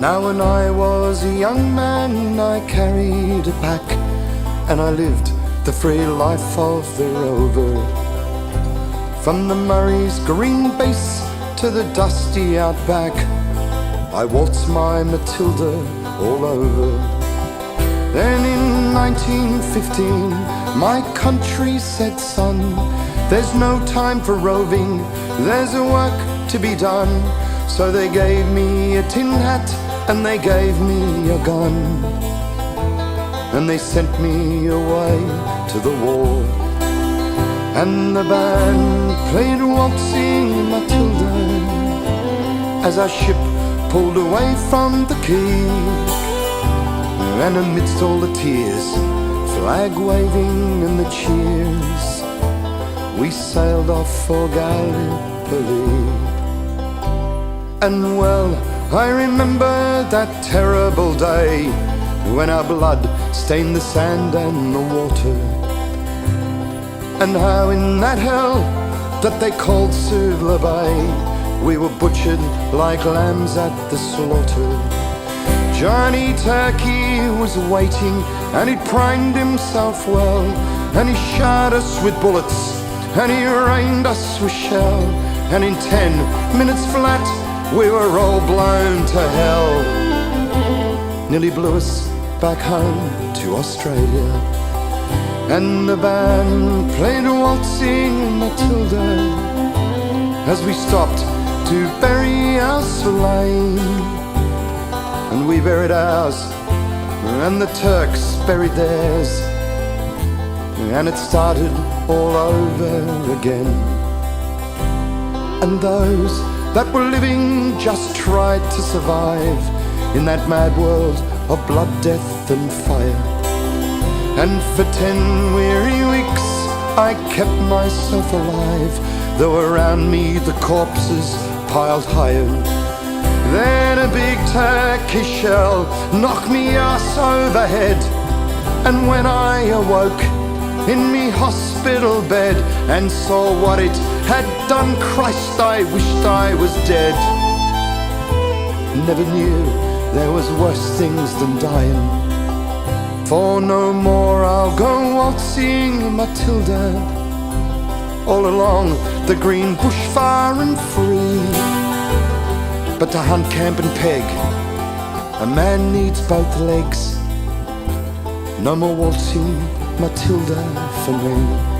Now when I was a young man I carried a pack, and I lived the free life of the rover. From the Murray's green base to the dusty outback, I waltzed my Matilda all over. Then in 1915 my country said, son, there's no time for roving, there's a work to be done. So they gave me a tin hat and they gave me a gun, and they sent me away to the war. And the band played Waltzing Matilda as our ship pulled away from the quay. And amidst all the tears, flag waving and the cheers, we sailed off for Gallipolli. And well, I remember that terrible day when our blood stained the sand and the water, and how in that hell that they called Suvla Bay we were butchered like lambs at the slaughter. Johnny Turkey was waiting and he'd primed himself well, and he shot us with bullets and he rained us with shell, and in 10 minutes flat we were all blown to hell. Nearly blew us back home to Australia. And the band played Waltzing Matilda as we stopped to bury our slain. And we buried ours, and the Turks buried theirs, and it started all over again. And those that were living just tried to survive in that mad world of blood, death and fire. And for 10 weary weeks I kept myself alive, though around me the corpses piled higher. Then a big Turkish shell knocked me ass overhead, and when I awoke in me hospital bed and saw what it had done, Christ, I wished I was dead. Never knew there was worse things than dying, for no more I'll go waltzing Matilda all along the green bush far and free. But to hunt, camp and peg, a man needs both legs. No more waltzing Matilda for me.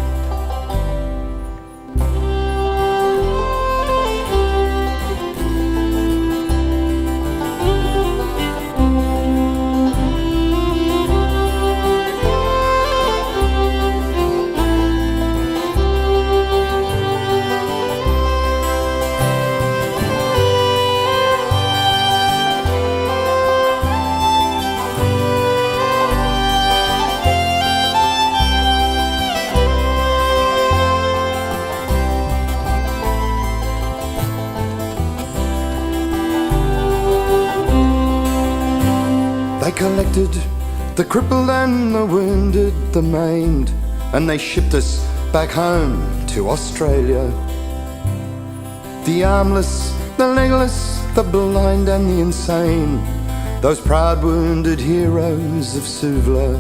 They collected the crippled and the wounded, the maimed, and they shipped us back home to Australia. The armless, the legless, the blind and the insane, those proud wounded heroes of Suvla.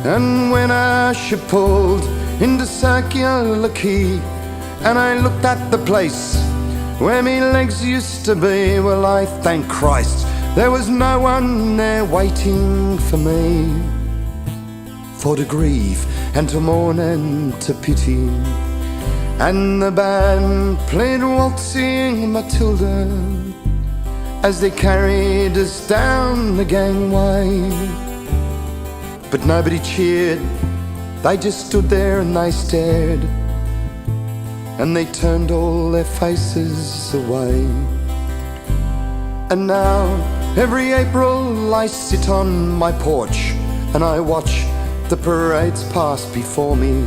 And when our ship pulled into Circular Quay, and I looked at the place where me legs used to be, well, I thank Christ there was no one there waiting for me, for to grieve and to mourn and to pity. And the band played Waltzing Matilda as they carried us down the gangway. But nobody cheered, they just stood there and they stared, and they turned all their faces away. And now every April I sit on my porch and I watch the parades pass before me.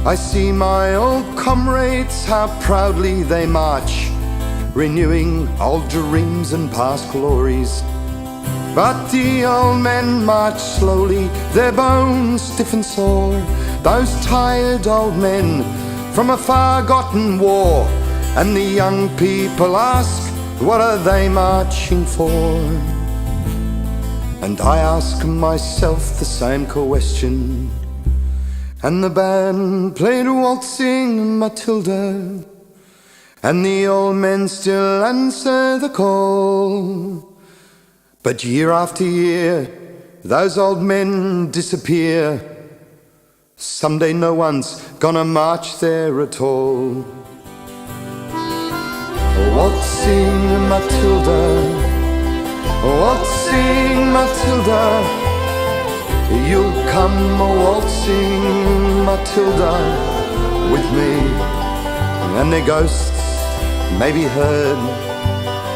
I see my old comrades, how proudly they march, renewing old dreams and past glories. But the old men march slowly, their bones stiff and sore, those tired old men from a far-gotten war. And the young people ask what are they marching for? And I ask myself the same question. And the band played Waltzing Matilda, and the old men still answer the call. But year after year, those old men disappear. Someday no one's gonna march there at all. Waltzing Matilda, waltzing Matilda, you'll come waltzing Matilda with me. And their ghosts may be heard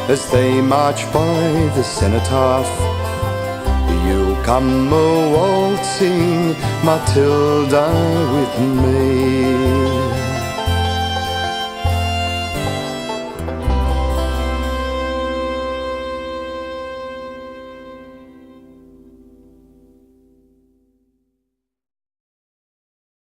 as they march by the cenotaph. You'll come waltzing Matilda with me.